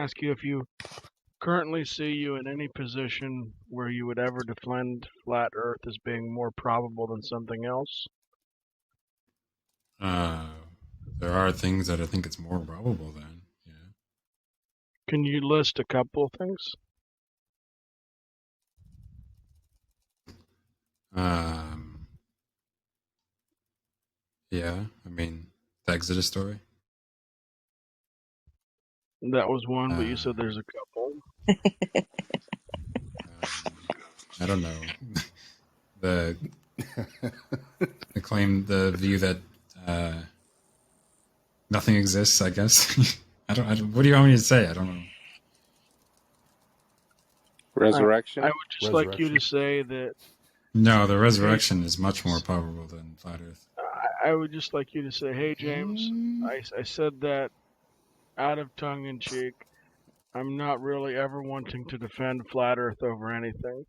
ask you if you currently see you in any position where you would ever defend flat Earth as being more probable than something else. There are things that I think it's more probable than. Yeah. Can you list a couple of things? Yeah. I mean, the Exodus story. That was one, but you said there's a couple. I don't know. the the view that nothing exists, I guess. I don't. What do you want me to say? I don't know. Resurrection? I would just like you to say that. No, the resurrection is much more probable than flat Earth. I would just like you to say, hey, James, I said that out of tongue-in-cheek. I'm not really ever wanting to defend flat Earth over anything.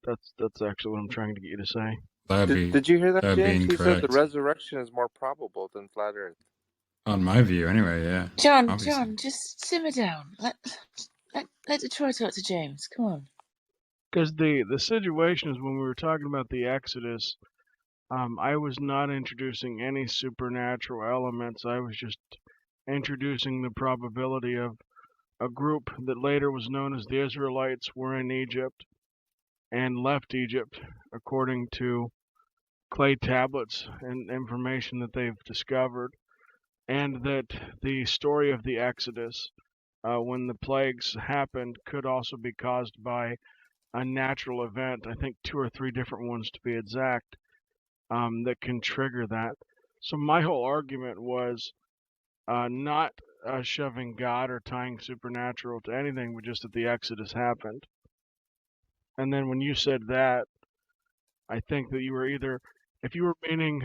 That's actually what I'm trying to get you to say. Did you hear that, James? He said the incorrect. resurrection is more probable than flat Earth. On my view, anyway, yeah. John, obviously. John, just simmer down. Let Detroyer talk to James. Come on. Because the situation is when we were talking about the Exodus, I was not introducing any supernatural elements. I was just introducing the probability of a group that later was known as the Israelites were in Egypt and left Egypt according to clay tablets and information that they've discovered, and that the story of the Exodus, when the plagues happened, could also be caused by a natural event. I think 2 or 3 different ones to be exact, that can trigger that. So my whole argument was not shoving God or tying supernatural to anything, but just that the Exodus happened. And then when you said that, I think that you were either, if you were meaning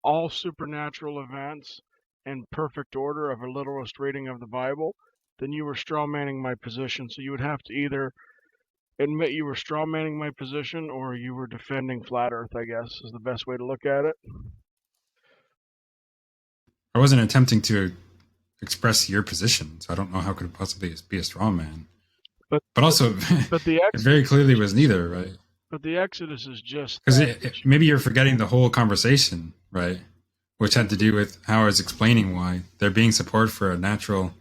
all supernatural events in perfect order of a literalist reading of the Bible, then you were strawmanning my position. So you would have to either admit you were strawmanning my position or you were defending flat Earth, I guess, is the best way to look at it. I wasn't attempting to express your position, so I don't know how could it possibly be a straw man. But also, but the it very clearly was neither, right? But the Exodus is just because maybe you're forgetting the whole conversation, right? Which had to do with how I was explaining why there being support for a natural,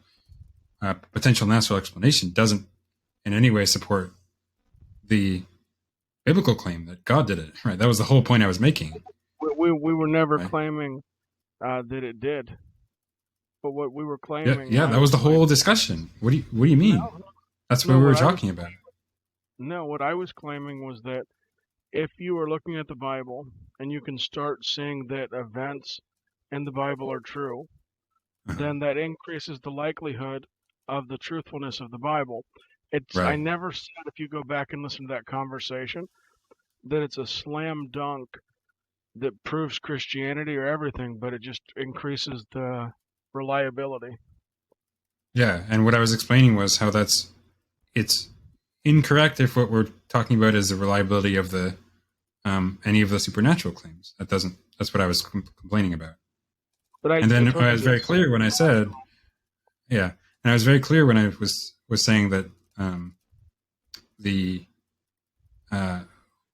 potential natural explanation doesn't in any way support the biblical claim that God did it, right? That was the whole point I was making. We were never claiming that it did. But what we were claiming... Yeah, that was the whole discussion. What do you mean? No, that's what we were talking about. No, what I was claiming was that if you are looking at the Bible and you can start seeing that events in the Bible are true, then that increases the likelihood of the truthfulness of the Bible. I never said, if you go back and listen to that conversation, that it's a slam dunk that proves Christianity or everything, but it just increases the reliability. Yeah, and what I was explaining was how it's incorrect if what we're talking about is the reliability of the any of the supernatural claims. That's what I was complaining about. And then I was very clear when I said, and I was very clear when I was saying that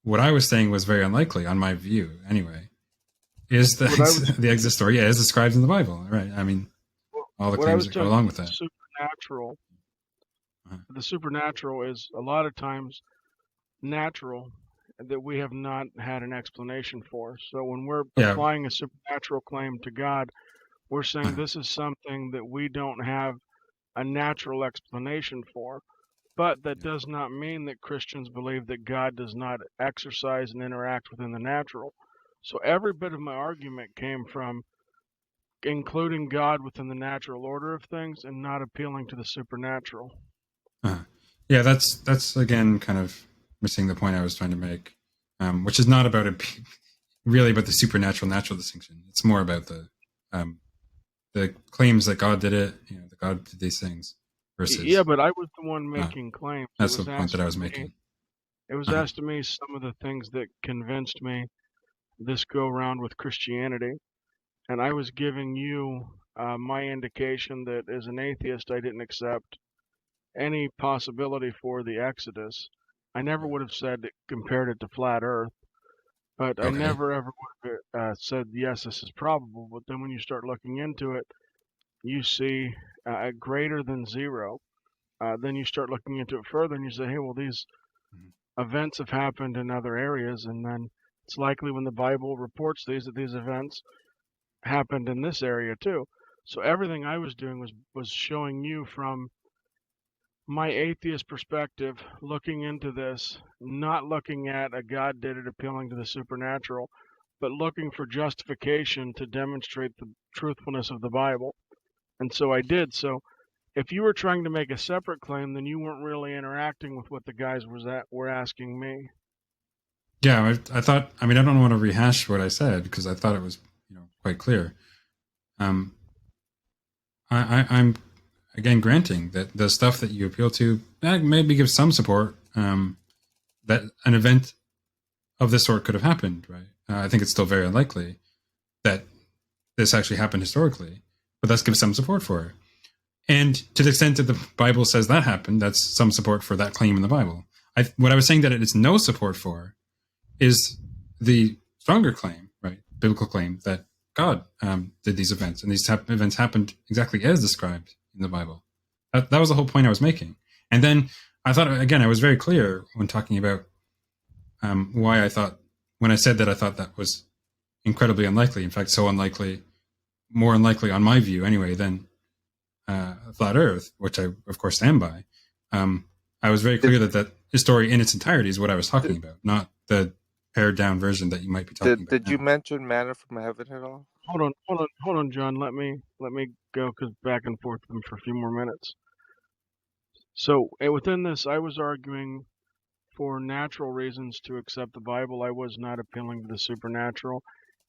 what I was saying was very unlikely, on my view anyway, is the Exodus story is described in the Bible, right? I mean, all the claims that go along with that. Supernatural. The supernatural is a lot of times natural that we have not had an explanation for. So when we're applying a supernatural claim to God, we're saying this is something that we don't have a natural explanation for. But that does not mean that Christians believe that God does not exercise and interact within the natural. So every bit of my argument came from including God within the natural order of things and not appealing to the supernatural. Yeah, that's again kind of missing the point I was trying to make, which is not about really about the supernatural natural distinction. It's more about the claims that God did it, that God did these things. Versus, but I was the one making claims. That's the point that I was making. It was asked to me some of the things that convinced me this go around with Christianity, and I was giving you my indication that as an atheist I didn't accept any possibility for the Exodus. I never would have compared it to flat Earth, but I never ever would have said, yes, this is probable. But then when you start looking into it, you see greater than zero. Then you start looking into it further and you say, hey, well, these events have happened in other areas, and then it's likely when the Bible reports these that these events happened in this area too. So everything I was doing was showing you from my atheist perspective, looking into this, not looking at a God did it appealing to the supernatural, but looking for justification to demonstrate the truthfulness of the Bible. And so I did. So if you were trying to make a separate claim, then you weren't really interacting with what the guys were asking me. Yeah, I thought. I mean, I don't want to rehash what I said because I thought it was, quite clear. I'm again granting that the stuff that you appeal to maybe gives some support. That an event of this sort could have happened, right? I think it's still very unlikely that this actually happened historically, but that gives some support for it. And to the extent that the Bible says that happened, that's some support for that claim in the Bible. What I was saying that it's no support for is the stronger claim, right? Biblical claim that God did these events, and these events happened exactly as described in the Bible. That was the whole point I was making. And then I thought, again, I was very clear when talking about why I thought, when I said that I thought that was incredibly unlikely, in fact, so unlikely, more unlikely on my view anyway, than flat Earth, which I, of course, stand by. I was very clear that story in its entirety is what I was talking about, not the pared down version that you might be talking about. Did you mention manna from heaven at all? Hold on, John. Let me go because back and forth with them for a few more minutes. So within this, I was arguing for natural reasons to accept the Bible. I was not appealing to the supernatural.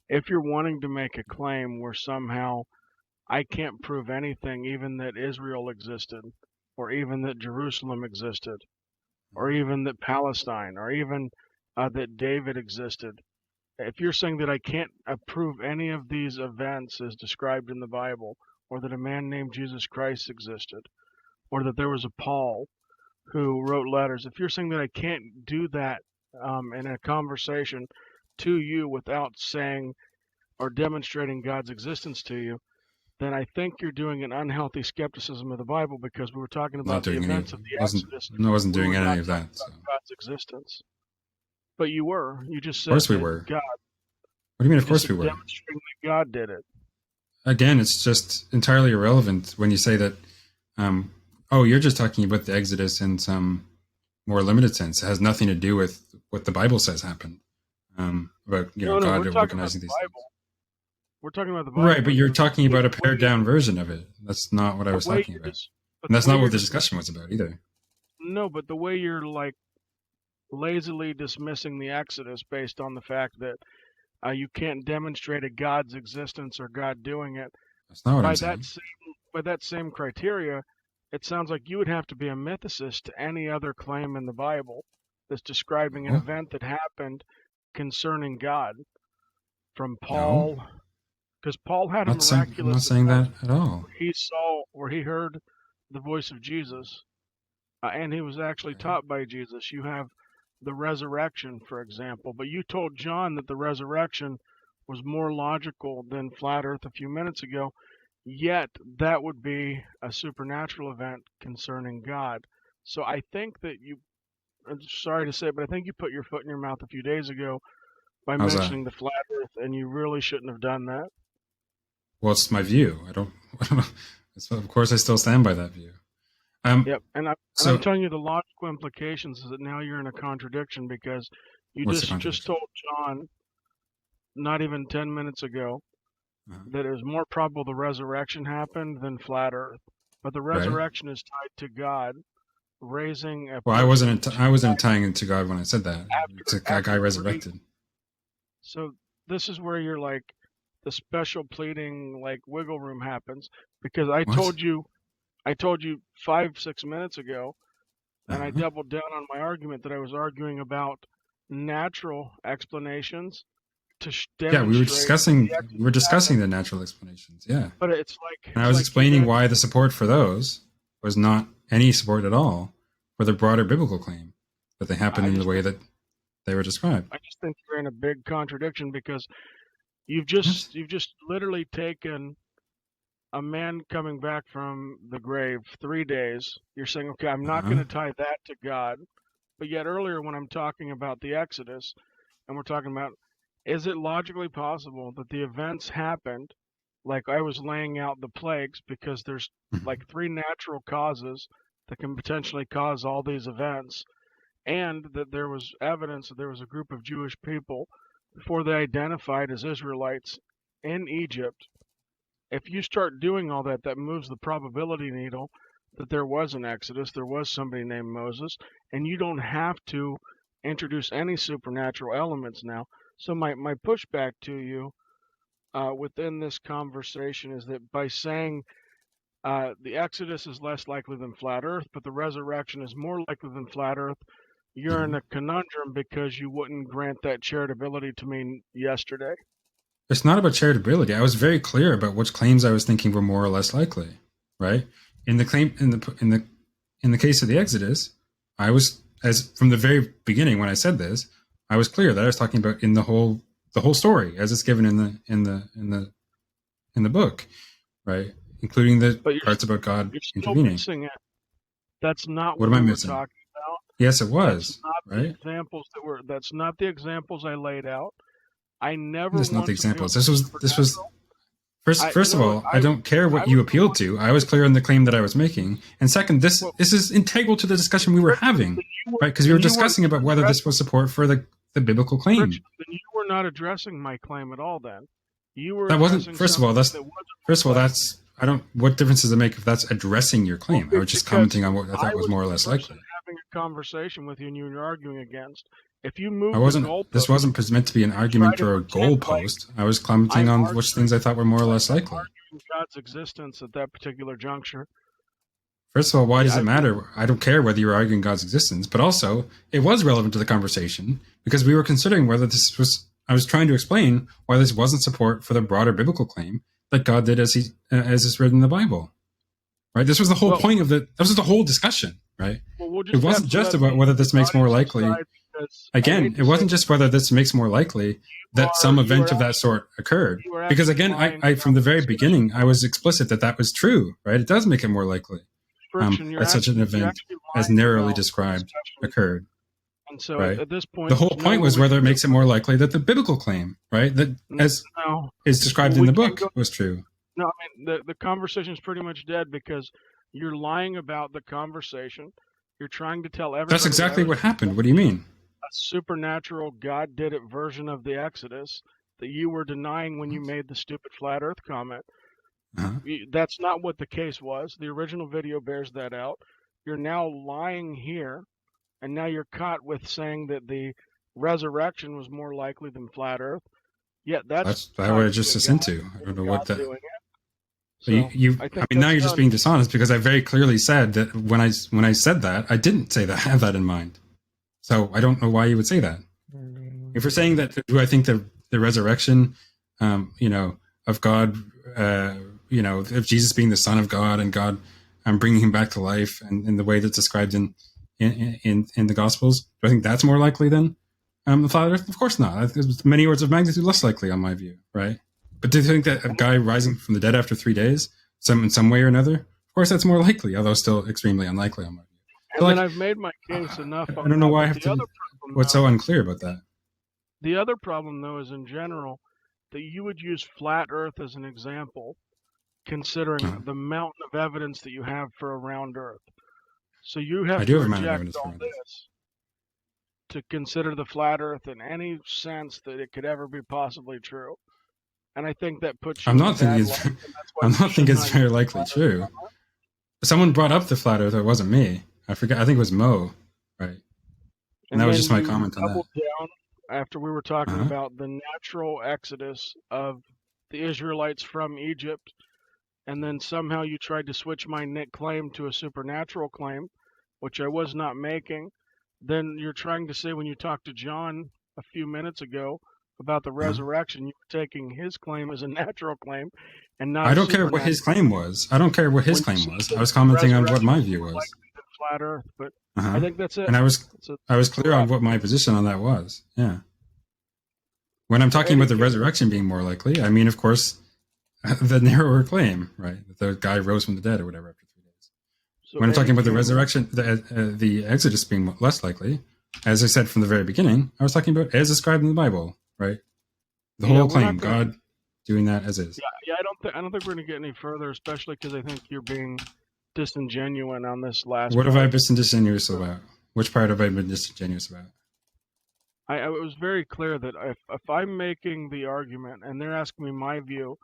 If you're wanting to make a claim where somehow I can't prove anything, even that Israel existed, or even that Jerusalem existed, or even that Palestine, or even that David existed. If you're saying that I can't prove any of these events as described in the Bible, or that a man named Jesus Christ existed, or that there was a Paul who wrote letters, if you're saying that I can't do that in a conversation to you without saying or demonstrating God's existence to you, then I think you're doing an unhealthy skepticism of the Bible, because we were talking about the events of the Exodus. I wasn't doing any of that. So. God's existence. But you were. You just said of course we were. God. What do you mean, of course we were? Demonstrating that God did it. Again, it's just entirely irrelevant when you say that, you're just talking about the Exodus in some more limited sense. It has nothing to do with what the Bible says happened. About God organizing these things. We're talking about the Bible. Right, but you're talking about a pared down version of it. That's not what I was talking about. And that's not what the discussion was about either. No, but the way you're like lazily dismissing the Exodus based on the fact that you can't demonstrate a God's existence or God doing it. That's not what I'm saying. By that same criteria, it sounds like you would have to be a mythicist to any other claim in the Bible that's describing an event that happened concerning God. From Paul, because Paul had a miraculous. I'm not saying that at all. Where he heard the voice of Jesus, and he was actually taught by Jesus. You have the resurrection, for example, but you told John that the resurrection was more logical than flat Earth a few minutes ago, yet that would be a supernatural event concerning God. So I think that I'm sorry to say, but I think you put your foot in your mouth a few days ago by mentioning the flat Earth, and you really shouldn't have done that. Well, it's my view. I don't know. Of course, I still stand by that view. Yep, and I'm telling you the logical implications is that now you're in a contradiction, because you just told John not even 10 minutes ago that it was more probable the resurrection happened than flat Earth. But the resurrection is tied to God raising a... Well, I wasn't tying it to God when I said that. It's a guy resurrected. So this is where you're like, the special pleading, like, wiggle room happens, because I told you 5-6 minutes ago, and I doubled down on my argument that I was arguing about natural explanations to demonstrate. Yeah, we were discussing the natural explanations. Yeah, but it's like, and I was explaining why the support for those was not any support at all for the broader biblical claim that they happen I in the just way that they were described. I just think you're in a big contradiction because you've Yes. just literally taken a man coming back from the grave 3 days. You're saying, okay, I'm not going Uh-huh. to tie that to God. But yet earlier when I'm talking about the Exodus and we're talking about, is it logically possible that the events happened like I was laying out the plagues because there's Mhm. like 3 natural causes that can potentially cause all these events, and that there was evidence that there was a group of Jewish people before they identified as Israelites in Egypt. If you start doing all that, that moves the probability needle that there was an Exodus, there was somebody named Moses, and you don't have to introduce any supernatural elements now. So my pushback to you within this conversation is that by saying the Exodus is less likely than flat Earth, but the resurrection is more likely than flat Earth, you're in Mhm. a conundrum because you wouldn't grant that charitability to me yesterday. It's not about charitability. I was very clear about which claims I was thinking were more or less likely, right? In the claim in the case of the Exodus, I was, as from the very beginning when I said this, I was clear that I was talking about in the whole story as it's given in the book, right? Including the But parts about God you're still intervening. missing it. That's not What what am I we were missing? talking about. Yes, it That's was, not the right? examples that's not the examples I laid out. I never That's not the once appealed examples. to This was supernatural. first of No, all, I don't care I what was you the appealed one. to. I was clear on the claim that I was making. And second, Well, this is integral to the discussion we were having, right? Because we were then you weren't discussing about whether this addressing, was support for the biblical claim. Richard, then you were not addressing my claim at all. Then you were That wasn't, addressing something that wasn't my claim. that's, I don't, what difference does it make if that's addressing your Well, claim? I was just because commenting on what I I thought was was more or the less person likely. having a conversation with you and you were arguing against. If you I move the wasn't, this goalpost wasn't meant to be an and try argument to or a pretend like goalpost. I was commenting I'm on which things arguing, I thought were more or like less I'm likely. arguing God's existence at that particular juncture, First of all, why does it I think, matter? I don't care whether you're arguing God's existence, but also it was relevant to the conversation because we were considering whether this was. I was trying to explain why this wasn't support for the broader biblical claim that God did as is written in the Bible. Right. This was the whole well, point of the. This was the whole discussion. Right. we'll It just have wasn't to just let about whether this the makes more audience likely. decide because I Again, hate it to say wasn't just whether this makes more likely that some you event are of that actually, sort occurred. you are Because actually again, lying I from about the the very discussion. beginning, I was explicit that that was true. Right. It does make it more likely Friction, that such an you're event, actually as lying narrowly about the described, discussion. occurred. And so Right. at this point, The whole there's point nowhere was we whether can it makes it more likely that the biblical claim, right, that go. as No, is described in we the can't book, go. was true. No, I mean, the conversation is pretty much dead because you're lying about the conversation. You're trying to tell That's everybody that I exactly was what happened. What do you mean? a supernatural God did it version of the Exodus that you were denying when you made the stupid flat earth comment. Uh-huh. That's not what the case was. The original video bears that out. You're now lying here, and now you're caught with saying that the resurrection was more likely than flat earth. Yet that's That's what I tied just to a listened God, to. I don't know what God that. doing it. You, So you, I I think mean, now that's you're just done. being dishonest because I very clearly said that when I said that, I didn't say that, have that in mind. So I don't know why you would say that. If we're saying that, do I think the resurrection, of God, of Jesus being the Son of God and God, bringing him back to life, and in the way that's described in the Gospels, do I think that's more likely than the flat Earth? Of course not. It's many orders of magnitude less likely, on my view, right? But do you think that a guy rising from the dead after 3 days, in some way or another, of course that's more likely, although still extremely unlikely, on my view. So, And then I've made my case enough I on don't know that. why I But have the to. other problem, What's though, so unclear about that? is in general that you would use flat Earth as an example, considering Uh-huh. the mountain of evidence that you have for a round Earth. So you I have do to have a amount of reject evidence for all this. this to consider the flat Earth in any sense that it could ever be possibly true. And I think that puts you I'm in a not thinking bad it's. light, and that's why I'm you not should thinking it's not very use the likely flat Earth true. comment. Someone brought up the flat Earth. It wasn't me. I forget. I think it was Mo. Right. And And that was then just my you comment on that. doubled down after we were talking Uh-huh. about the natural exodus of the Israelites from Egypt, and then somehow you tried to switch my claim to a supernatural claim, which I was not making. Then you're trying to say when you talked to John a few minutes ago about the resurrection, you were taking his claim as a natural claim and not I a don't care what his claim was. I don't care what his claim was. I was commenting on what my view was. Flat Earth, but I think that's it. And I was clear on what my position on that was. Yeah. When I'm talking about the resurrection being more likely, I mean, of course, the narrower claim, right? That the guy rose from the dead or whatever after 3 days. So when I'm talking about the resurrection, the Exodus being less likely, as I said from the very beginning, I was talking about as described in the Bible, right? The whole claim, God doing that as is. Yeah. I don't think we're going to get any further, especially because I think you're being disingenuous on this last. What have I been disingenuous about? Which part have I been disingenuous about? I was very clear that if I'm making the argument and they're asking me my view,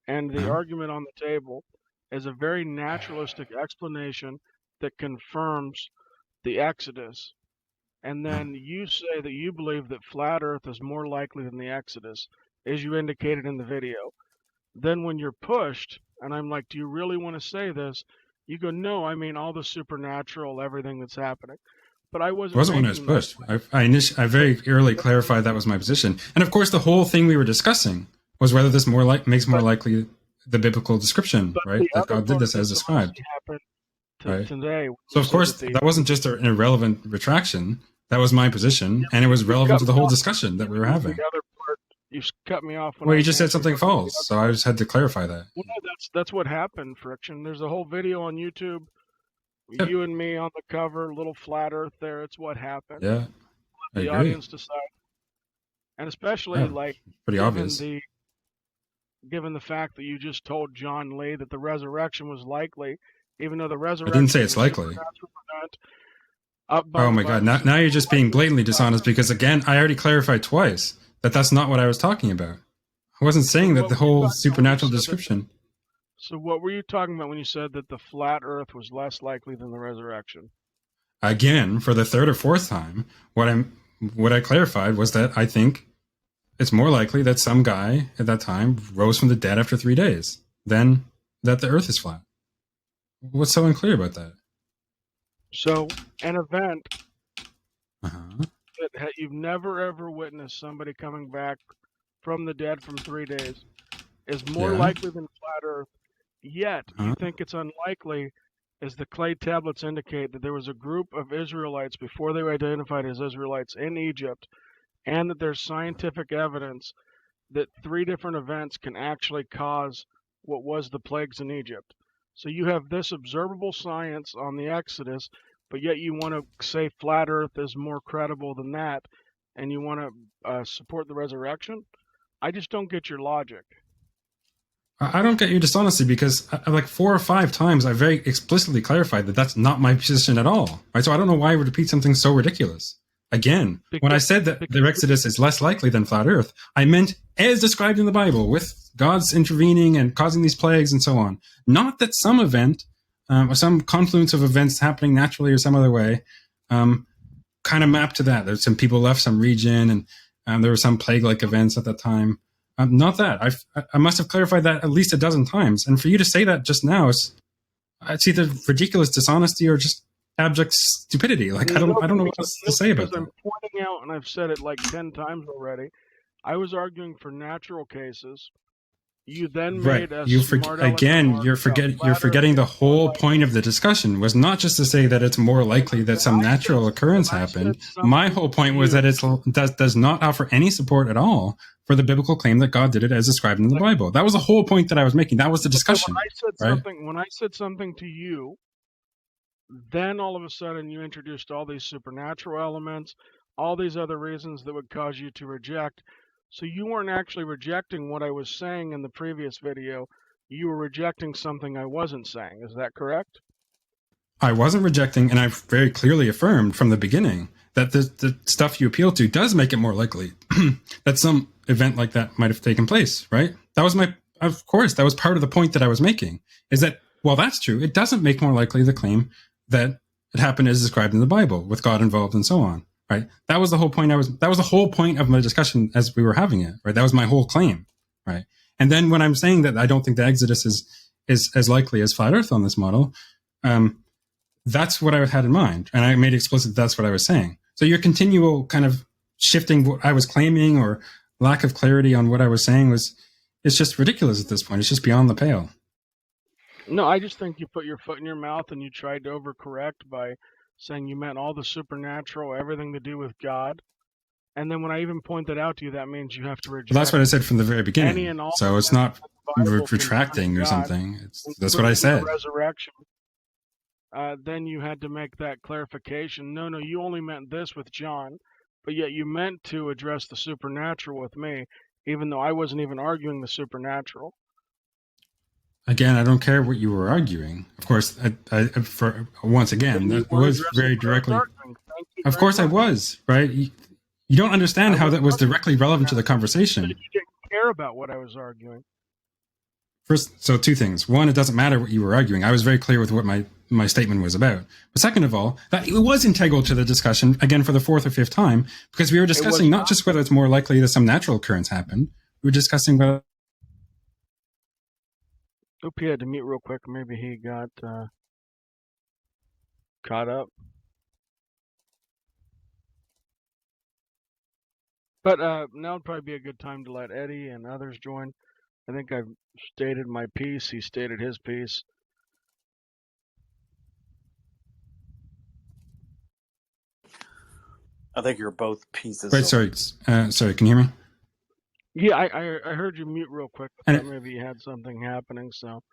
and the argument on the table is a very naturalistic explanation that confirms the Exodus, and then you say that you believe that flat Earth is more likely than the Exodus, as you indicated in the video, then when you're pushed, and I'm like, do you really want to say this? You go, no, I mean all the supernatural, everything that's happening. But I wasn't when I was pushed. I very early clarified that was my position. And of course, the whole thing we were discussing was whether this makes more likely the biblical description, right? That God did this as described. Right. Today, so of course, that wasn't just an irrelevant retraction. That was my position, and it was relevant to the whole discussion that we were having. The other part, you cut me off. Well, you just said something false, so I just had to clarify that. Well, no, that's what happened, Friction. There's a whole video on YouTube. Yep. You and me on the cover, little flat Earth there. It's what happened. Yeah, the audience decide, and especially pretty obvious. Given the fact that you just told John Lee that the resurrection was likely, even though the resurrection. I didn't say it's likely. Oh my God! Now you're just being blatantly dishonest because again, I already clarified twice that that's not what I was talking about. I wasn't saying that the whole supernatural description. So what were you talking about when you said that the flat Earth was less likely than the resurrection? Again, for the third or fourth time, what I clarified was that I think it's more likely that some guy at that time rose from the dead after 3 days than that the Earth is flat. What's so unclear about that? So an event that you've never ever witnessed somebody coming back from the dead from 3 days is more likely than flat Earth. Yet, you think it's unlikely, as the clay tablets indicate, that there was a group of Israelites before they were identified as Israelites in Egypt, and that there's scientific evidence that 3 different events can actually cause what was the plagues in Egypt. So you have this observable science on the Exodus, but yet you want to say flat Earth is more credible than that, and you want to support the resurrection? I just don't get your logic. I don't get your dishonesty because like 4 or 5 times I very explicitly clarified that that's not my position at all. Right? So I don't know why I would repeat something so ridiculous. Again, when I said that the Exodus is less likely than flat Earth, I meant as described in the Bible, with God's intervening and causing these plagues and so on. Not that some event or some confluence of events happening naturally or some other way kind of mapped to that. There's some people left some region and there were some plague-like events at that time. Not that. I must have clarified that at least a dozen times. And for you to say that just now, it's either ridiculous dishonesty or just abject stupidity. Like I don't know what else to say about that. I'm pointing out, and I've said it like 10 times already. I was arguing for natural cases. You then made us you're forgetting the whole point of the discussion was not just to say that it's more likely that some natural occurrence happened. My whole point was that it does not offer any support at all for the biblical claim that God did it as described in the Bible. That was the whole point that I was making. That was the discussion. When I said something to you, then all of a sudden you introduced all these supernatural elements, all these other reasons that would cause you to reject. So you weren't actually rejecting what I was saying in the previous video. You were rejecting something I wasn't saying. Is that correct? I wasn't rejecting, and I very clearly affirmed from the beginning that the stuff you appeal to does make it more likely that some event like that might have taken place, right? That was of course, that was part of the point that I was making, is that, well, that's true. It doesn't make more likely the claim that it happened as described in the Bible, with God involved and so on. Right. That was the whole point. That was the whole point of my discussion as we were having it. Right. That was my whole claim. Right. And then when I'm saying that I don't think the Exodus is as likely as flat Earth on this model, that's what I had in mind, and I made explicit that's what I was saying. So your continual kind of shifting what I was claiming or lack of clarity on what I was saying it's just ridiculous at this point. It's just beyond the pale. No, I just think you put your foot in your mouth and you tried to overcorrect by saying you meant all the supernatural, everything to do with God. And then when I even point that out to you, that means you have to reject. Well, that's what I said from the very beginning. Any and all so it's not Bible retracting or God, something. That's what I said. Resurrection. Then you had to make that clarification. No, you only meant this with John, but yet you meant to address the supernatural with me, even though I wasn't even arguing the supernatural. Again, I don't care what you were arguing. Of course, for once again, that was very directly. Of course, I was, right? You don't understand how that was directly relevant to the conversation. You didn't care about what I was arguing. First, so two things. One, it doesn't matter what you were arguing. I was very clear with what my statement was about. But second of all, that it was integral to the discussion, again, for the fourth or fifth time, because we were discussing not just whether it's more likely that some natural occurrence happened. We were discussing whether... Oop, he had to mute real quick. Maybe he got caught up. But now would probably be a good time to let Eddie and others join. I think I've stated my piece. He stated his piece. I think you're both pieces. Wait, sorry. Sorry, can you hear me? Yeah, I heard you mute real quick. I thought maybe you had something happening, so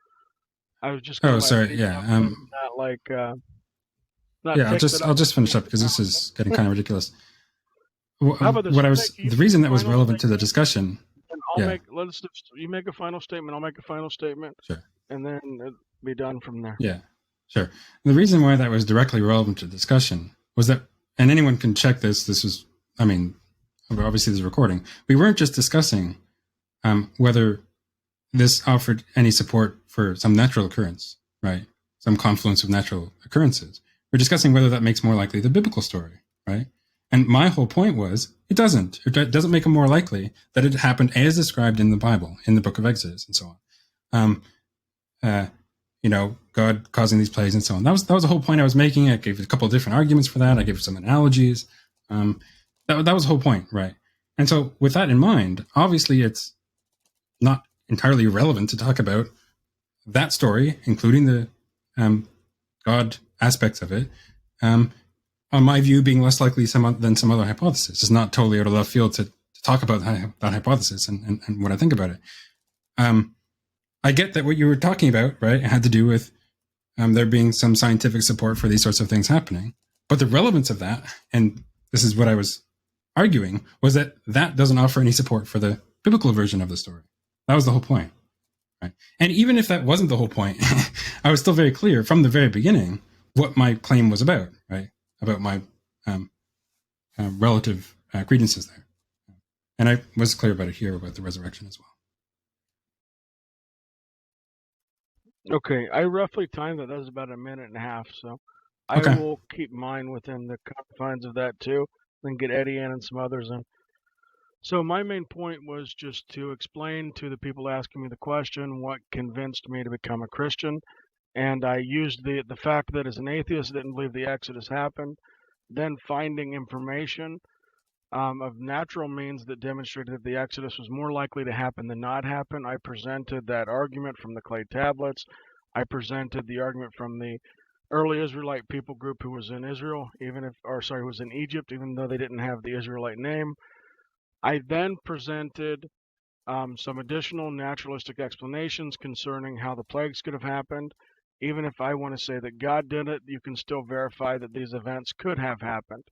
I was just. Oh, sorry. Yeah. Not like. Not yeah, I'll just finish up because this is getting kind of ridiculous. How about this? The reason that was relevant to the discussion. You make a final statement. I'll make a final statement. Sure. And then it'll be done from there. Yeah, sure. The reason why that was directly relevant to the discussion was that, and anyone can check this. This was, I mean, obviously there's a recording. We weren't just discussing whether this offered any support for some natural occurrence, right? Some confluence of natural occurrences. We're discussing whether that makes more likely the biblical story, right? And my whole point was, it doesn't. It doesn't make it more likely that it happened as described in the Bible, in the book of Exodus, and so on. God causing these plagues and so on. That was the whole point I was making. I gave a couple of different arguments for that. I gave some analogies. That was the whole point, right? And so, with that in mind, obviously, it's not entirely irrelevant to talk about that story, including the God aspects of it. On my view, being less likely than some other hypothesis. It's not totally out of left field to talk about that hypothesis and what I think about it. I get that what you were talking about, right, it had to do with there being some scientific support for these sorts of things happening. But the relevance of that, and this is what I was arguing, was that doesn't offer any support for the biblical version of the story. That was the whole point. Right? And even if that wasn't the whole point, I was still very clear from the very beginning what my claim was about, right? About my relative credences there. And I was clear about it here, about the resurrection as well. Okay, I roughly timed that. That was about a minute and a half, so Okay. I will keep mine within the confines of that too, then get Eddie in and some others in. So my main point was just to explain to the people asking me the question what convinced me to become a Christian. And I used the fact that as an atheist, I didn't believe the Exodus happened. Then finding information of natural means that demonstrated that the Exodus was more likely to happen than not happen. I presented that argument from the clay tablets. I presented the argument from the early Israelite people group who was in Israel, who was in Egypt, even though they didn't have the Israelite name. I then presented some additional naturalistic explanations concerning how the plagues could have happened. Even if I want to say that God did it, you can still verify that these events could have happened.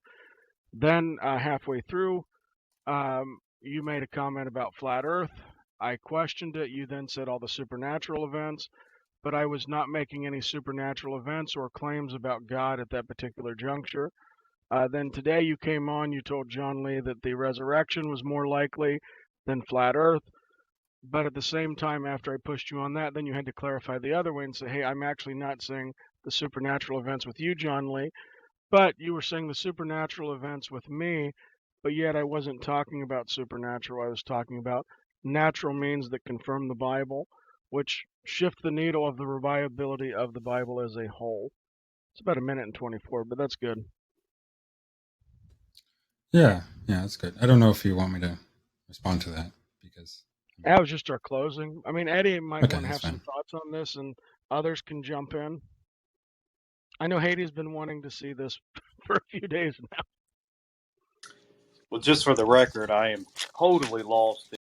Then halfway through, you made a comment about flat Earth. I questioned it. You then said all the supernatural events, but I was not making any supernatural events or claims about God at that particular juncture. Then today you came on, you told John Lee that the resurrection was more likely than flat Earth. But at the same time, after I pushed you on that, then you had to clarify the other way and say, hey, I'm actually not saying the supernatural events with you, John Lee, but you were saying the supernatural events with me, but yet I wasn't talking about supernatural. I was talking about natural means that confirm the Bible, which shift the needle of the reliability of the Bible as a whole. It's about a minute and 24, but that's good. Yeah, that's good. I don't know if you want me to respond to that because That was just our closing. I mean, Eddie might okay, want to have that's some fine. thoughts on this, and others can jump in. I know Haiti's been wanting to see this for a few days now. Well, just for the record, I am totally lost